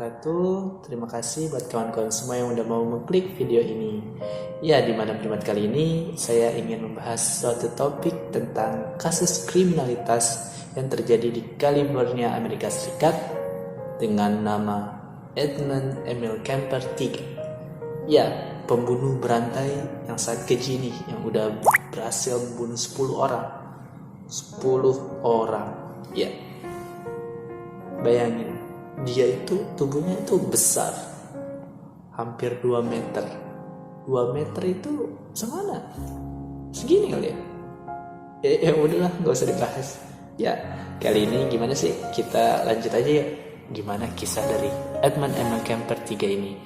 wabarakatuh. Terima kasih buat kawan-kawan semua yang udah mau mengklik video ini. Ya, di mana primat kali ini saya ingin membahas suatu topik tentang kasus kriminalitas yang terjadi di California, Amerika Serikat dengan nama Edmund Emil Kemper III. Ya, pembunuh berantai yang sangat keji nih, yang udah berhasil membunuh 10 orang. 10 orang. Ya. Bayangin, dia itu tubuhnya itu besar, hampir 2 meter. 2 meter itu semana? Segini kali ya? Ya udahlah, gak usah dibahas. Ya, kali ini gimana sih? Kita lanjut aja ya. Gimana kisah dari Edmund Emil Kemper III ini?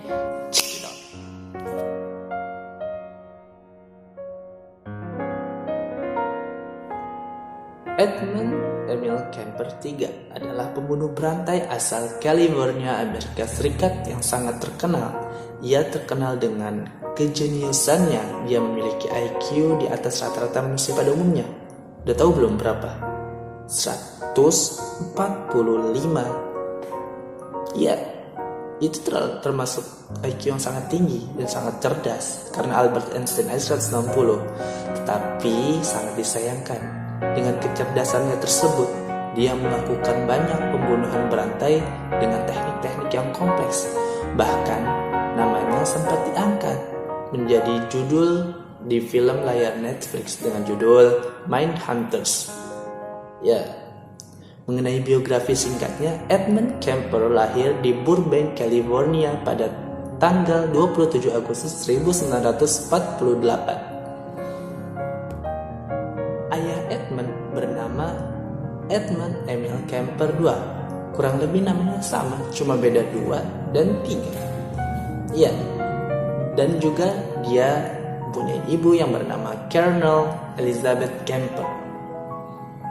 Edmund Emil Kemper III adalah pembunuh berantai asal California, Amerika Serikat yang sangat terkenal. Ia terkenal dengan kejeniusannya. Dia memiliki IQ di atas rata-rata manusia pada umumnya. Udah tahu belum berapa? 145. Ya, itu termasuk IQ yang sangat tinggi dan sangat cerdas, karena Albert Einstein aja 160. Tetapi sangat disayangkan, dengan kecerdasannya tersebut, dia melakukan banyak pembunuhan berantai dengan teknik-teknik yang kompleks. Bahkan, namanya sempat diangkat menjadi judul di film layar Netflix dengan judul Mindhunters. Ya, mengenai biografi singkatnya, Edmund Kemper lahir di Burbank, California pada tanggal 27 Agustus 1948. Ayah Edmund bernama Edmund Emil Kemper II. Kurang lebih namanya sama, cuma beda 2 dan 3. Iya. Dan juga dia punya ibu yang bernama Colonel Elizabeth Kemper.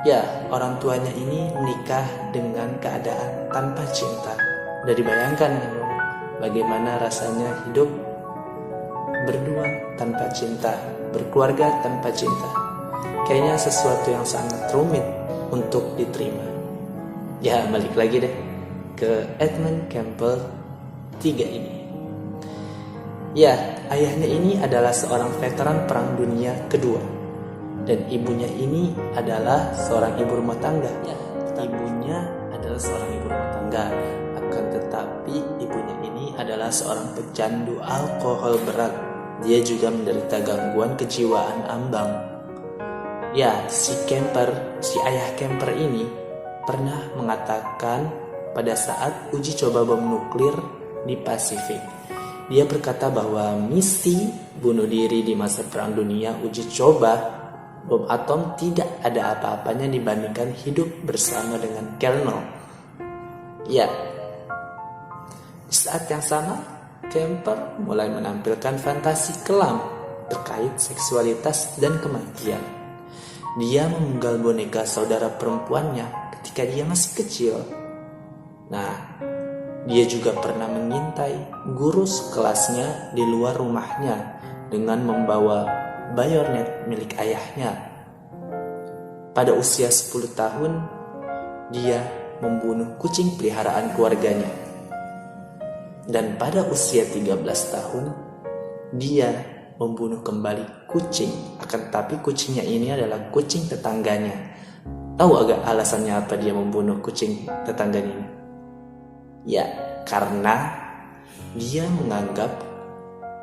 Ya, orang tuanya ini menikah dengan keadaan tanpa cinta. Udah dibayangkan bagaimana rasanya hidup berdua tanpa cinta, berkeluarga tanpa cinta. Kayaknya sesuatu yang sangat rumit untuk diterima. Ya, balik lagi deh ke Edmund Kemper III ini. Ya, ayahnya ini adalah seorang veteran Perang Dunia Kedua, dan ibunya ini adalah seorang ibu rumah tangga. Ya, ibunya adalah seorang ibu rumah tangga. Akan tetapi ibunya ini adalah seorang pecandu alkohol berat. Dia juga menderita gangguan kejiwaan ambang. Ya, si ayah Kemper ini pernah mengatakan pada saat uji coba bom nuklir di Pasifik. Dia berkata bahwa misi bunuh diri di masa Perang Dunia uji coba bom atom tidak ada apa-apanya dibandingkan hidup bersama dengan Colonel. Ya, di saat yang sama, Kemper mulai menampilkan fantasi kelam terkait seksualitas dan kematian. Dia memenggal boneka saudara perempuannya ketika dia masih kecil. Nah, dia juga pernah mengintai guru sekelasnya di luar rumahnya dengan membawa bayonet milik ayahnya. Pada usia 10 tahun, dia membunuh kucing peliharaan keluarganya. Dan pada usia 13 tahun, dia membunuh kembali kucing. Akan tetapi kucingnya ini adalah kucing tetangganya. Tahu agak alasannya apa dia membunuh kucing tetangganya ini? Ya, karena dia menganggap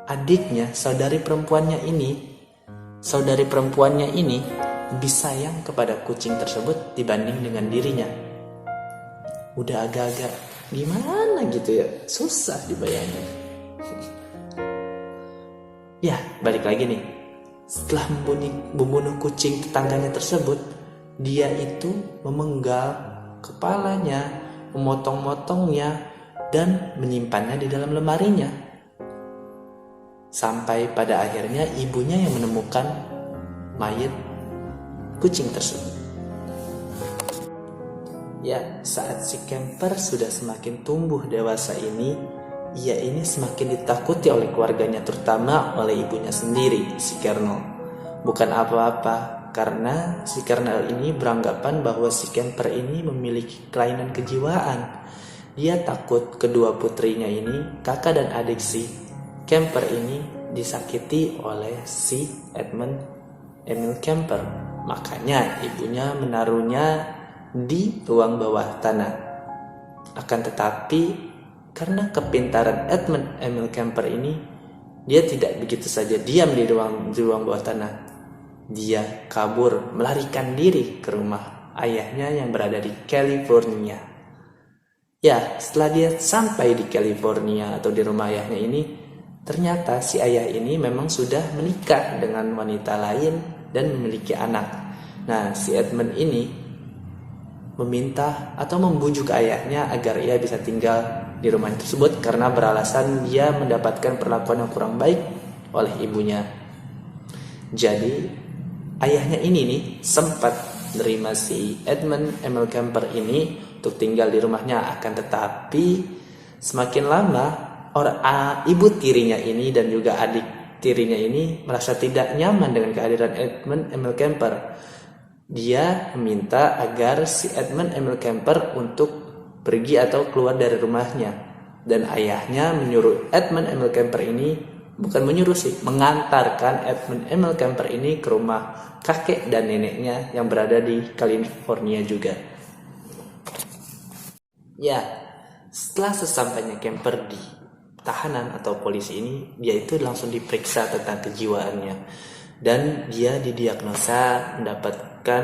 adiknya, saudari perempuannya ini lebih sayang kepada kucing tersebut dibanding dengan dirinya. Udah agak-agak gimana gitu ya, susah dibayangin. Ya, balik lagi nih. Setelah membunuh kucing tetangganya tersebut, dia itu memenggal kepalanya, memotong-motongnya, dan menyimpannya di dalam lemarinya. Sampai pada akhirnya ibunya yang menemukan mayat kucing tersebut. Ya, saat si Kemper sudah semakin tumbuh dewasa ini, ia ini semakin ditakuti oleh keluarganya, terutama oleh ibunya sendiri, si Colonel. Bukan apa-apa, karena si Colonel ini beranggapan bahwa si Kemper ini memiliki kelainan kejiwaan. Dia takut kedua putrinya ini, kakak dan adik si Kemper ini, disakiti oleh si Edmund Emil Kemper. Makanya ibunya menaruhnya di ruang bawah tanah. Akan tetapi karena kepintaran Edmund Emil Kemper ini, dia tidak begitu saja diam di ruang bawah tanah. Dia kabur, melarikan diri ke rumah ayahnya yang berada di California. Ya, setelah dia sampai di California atau di rumah ayahnya ini, ternyata si ayah ini memang sudah menikah dengan wanita lain dan memiliki anak. Nah, si Edmund ini meminta atau membujuk ayahnya agar ia bisa tinggal di rumah tersebut karena beralasan dia mendapatkan perlakuan yang kurang baik oleh ibunya. Jadi, ayahnya ini nih sempat menerima si Edmund Emil Kemper ini untuk tinggal di rumahnya, akan tetapi semakin lama ibu tirinya ini dan juga adik tirinya ini merasa tidak nyaman dengan kehadiran Edmund Emil Kemper. Dia meminta agar si Edmund Emil Kemper untuk pergi atau keluar dari rumahnya, dan ayahnya menyuruh Edmund Emil Kemper ini, bukan menyuruh sih, mengantarkan Edmund Emil Kemper ini ke rumah kakek dan neneknya yang berada di California juga. Ya, setelah sesampainya Kemper di tahanan atau polisi ini, dia itu langsung diperiksa tentang kejiwaannya, dan dia didiagnosa mendapatkan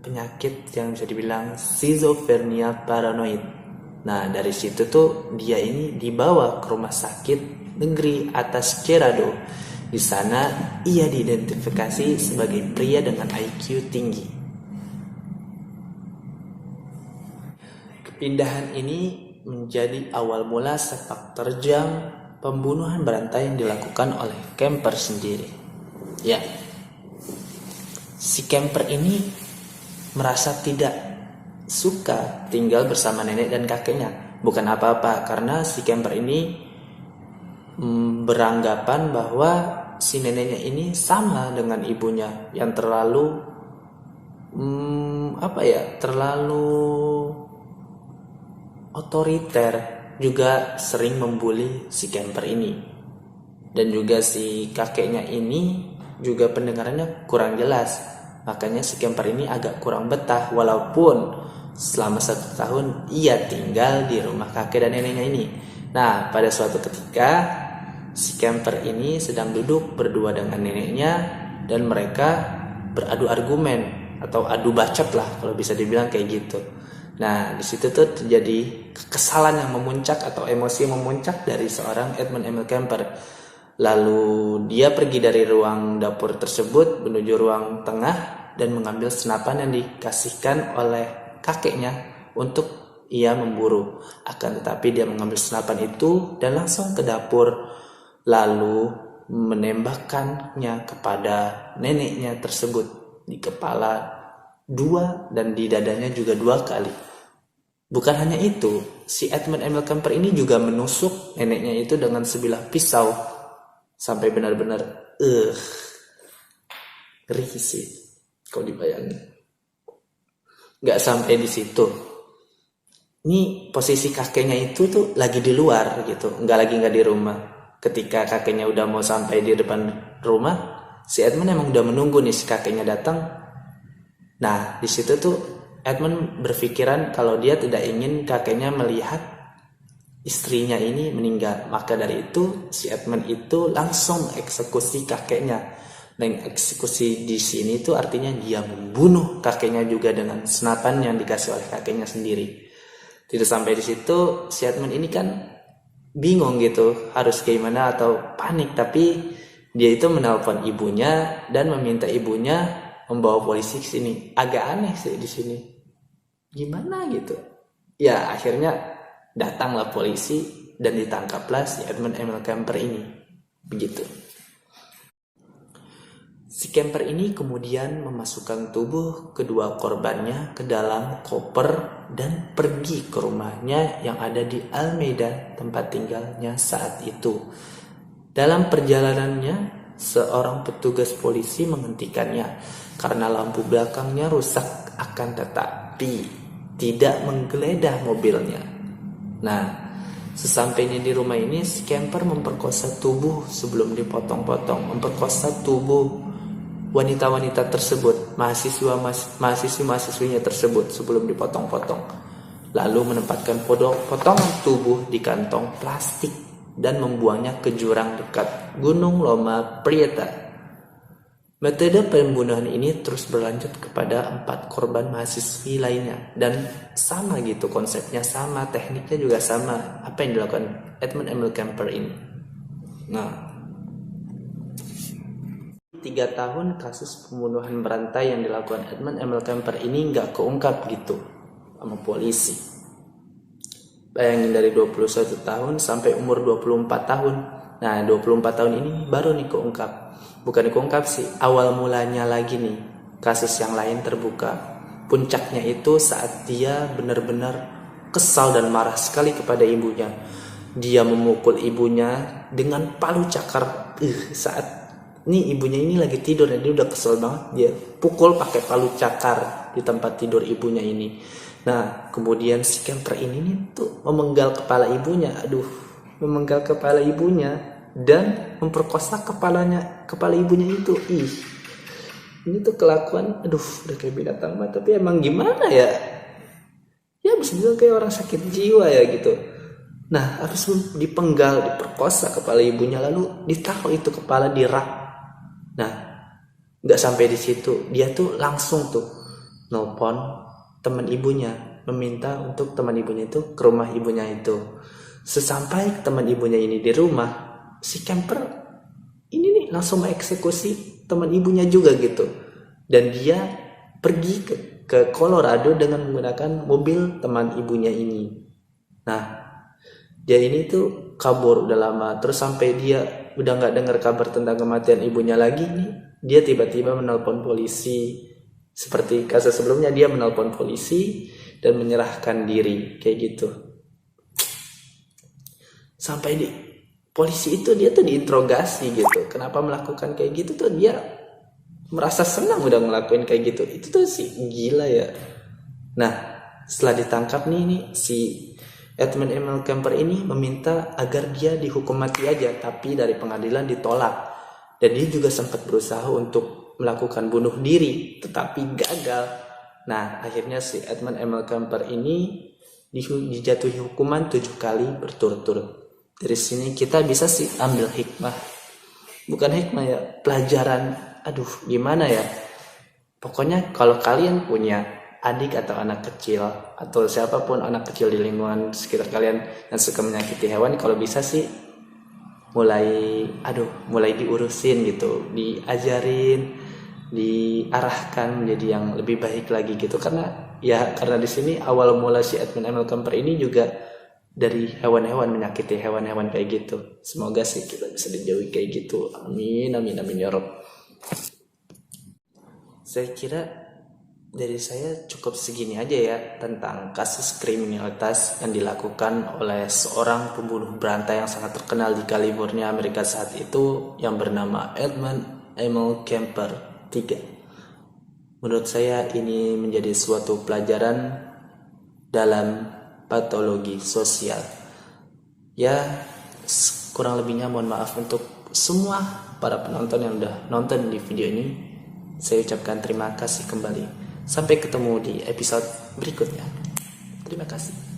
penyakit yang bisa dibilang schizophrenia paranoid. Nah, dari situ tuh dia ini dibawa ke rumah sakit negeri atas Cerrado. Di sana ia diidentifikasi sebagai pria dengan IQ tinggi. Kepindahan ini menjadi awal mula sepak terjang pembunuhan berantai yang dilakukan oleh Kemper sendiri. Ya, si Kemper ini merasa tidak suka tinggal bersama nenek dan kakeknya. Bukan apa-apa, karena si Kemper ini beranggapan bahwa si neneknya ini sama dengan ibunya yang terlalu terlalu otoriter, juga sering membuli si Kemper ini. Dan juga si kakeknya ini juga pendengarannya kurang jelas, makanya si Kemper ini agak kurang betah walaupun selama 1 tahun ia tinggal di rumah kakek dan neneknya ini. Nah, pada suatu ketika si Kemper ini sedang duduk berdua dengan neneknya dan mereka beradu argumen atau adu bacot lah kalau bisa dibilang kayak gitu. Nah, di situ tuh terjadi kekesalan yang memuncak atau emosi yang memuncak dari seorang Edmund Emil Kemper. Lalu dia pergi dari ruang dapur tersebut menuju ruang tengah dan mengambil senapan yang dikasihkan oleh kakeknya untuk ia memburu. Akan tetapi dia mengambil senapan itu dan langsung ke dapur, lalu menembakkannya kepada neneknya tersebut di kepala 2 dan di dadanya juga 2 kali. Bukan hanya itu, si Edmund Emil Kemper ini juga menusuk neneknya itu dengan sebilah pisau sampai benar-benar ngeri sih kalau dibayangin. Gak sampai di situ. Ini posisi kakeknya itu tuh lagi di luar gitu, nggak di rumah. Ketika kakeknya udah mau sampai di depan rumah, si Edmund emang udah menunggu nih si kakeknya datang. Nah, di situ tuh Edmund berpikiran kalau dia tidak ingin kakeknya melihat istrinya ini meninggal. Maka dari itu si Edmund itu langsung eksekusi kakeknya. Dan eksekusi di sini itu artinya dia membunuh kakeknya juga dengan senapan yang dikasih oleh kakeknya sendiri. Tidak sampai di situ, si Edmund ini kan bingung gitu harus gimana atau panik, tapi dia itu menelpon ibunya dan meminta ibunya membawa polisi ke sini. Agak aneh sih di sini. Gimana gitu? Ya akhirnya datanglah polisi dan ditangkaplah si Edmund Emil Kemper ini. Begitu. Si Kemper ini kemudian memasukkan tubuh kedua korbannya ke dalam koper dan pergi ke rumahnya yang ada di Alameda, tempat tinggalnya saat itu. Dalam perjalanannya, seorang petugas polisi menghentikannya karena lampu belakangnya rusak, akan tetapi tidak menggeledah mobilnya. Nah, sesampainya di rumah ini, si camper memperkosa tubuh sebelum dipotong-potong, memperkosa tubuh wanita-wanita tersebut, mahasiswinya tersebut sebelum dipotong-potong. Lalu menempatkan potongan tubuh di kantong plastik dan membuangnya ke jurang dekat Gunung Loma Prieta. Metode pembunuhan ini terus berlanjut kepada 4 korban mahasiswi lainnya, dan sama gitu konsepnya, sama tekniknya juga sama apa yang dilakukan Edmund Emil Kemper ini. Nah, 3 tahun kasus pembunuhan berantai yang dilakukan Edmund Emil Kemper ini nggak keungkap gitu sama polisi. Bayangin dari 21 tahun sampai umur 24 tahun. Nah, 24 tahun ini baru nih keungkap. Bukan dikungkap sih, awal mulanya lagi nih kasus yang lain terbuka. Puncaknya itu saat dia benar-benar kesal dan marah sekali kepada ibunya. Dia memukul ibunya dengan palu cakar. Saat ini ibunya ini lagi tidur dan dia udah kesel banget, dia pukul pakai palu cakar di tempat tidur ibunya ini. Nah, kemudian si camper ini nih tuh memenggal kepala ibunya. Memenggal kepala ibunya dan memperkosa kepala ibunya itu. Ini tuh kelakuan udah kayak binatang banget. Tapi emang gimana ya bisa bilang kayak orang sakit jiwa ya gitu. Nah, harus dipenggal, diperkosa kepala ibunya, lalu ditaruh itu kepala di rak. Nah, nggak sampai di situ, dia tuh langsung tuh nelpon teman ibunya, meminta untuk teman ibunya itu ke rumah ibunya itu. Sesampai teman ibunya ini di rumah, si camper ini nih langsung mengeksekusi teman ibunya juga gitu, dan dia pergi ke Colorado dengan menggunakan mobil teman ibunya ini. Nah, dia ini tuh kabur udah lama, terus sampai dia udah nggak dengar kabar tentang kematian ibunya lagi nih, dia tiba-tiba menelpon polisi. Seperti kasus sebelumnya, dia menelpon polisi dan menyerahkan diri kayak gitu. Sampai di polisi itu dia tuh diinterogasi gitu, kenapa melakukan kayak gitu tuh, dia merasa senang udah ngelakuin kayak gitu. Itu tuh sih gila ya. Nah, setelah ditangkap nih si Edmund Emil Kemper ini meminta agar dia dihukum mati aja, tapi dari pengadilan ditolak. Dan dia juga sempat berusaha untuk melakukan bunuh diri, tetapi gagal. Nah, akhirnya si Edmund Emil Kemper ini dijatuhi hukuman 7 kali berturut-turut. Dari sini kita bisa sih ambil hikmah, bukan hikmah ya, pelajaran. Gimana ya, pokoknya kalau kalian punya adik atau anak kecil, atau siapapun anak kecil di lingkungan sekitar kalian yang suka menyakiti hewan, kalau bisa sih mulai diurusin gitu, diajarin, diarahkan menjadi yang lebih baik lagi gitu. Karena di sini awal mula si Edmund Emil Kemper ini juga dari hewan-hewan, menyakiti hewan-hewan kayak gitu. Semoga sih kita bisa dijauhi kayak gitu. Amin, amin, amin ya Rob. Saya kira dari saya cukup segini aja ya tentang kasus kriminalitas yang dilakukan oleh seorang pembunuh berantai yang sangat terkenal di California, Amerika saat itu, yang bernama Edmund Emil Kemper III. Menurut saya ini menjadi suatu pelajaran dalam patologi sosial. Ya, kurang lebihnya mohon maaf untuk semua para penonton yang udah nonton di video ini. Saya ucapkan terima kasih kembali. Sampai ketemu di episode berikutnya. Terima kasih.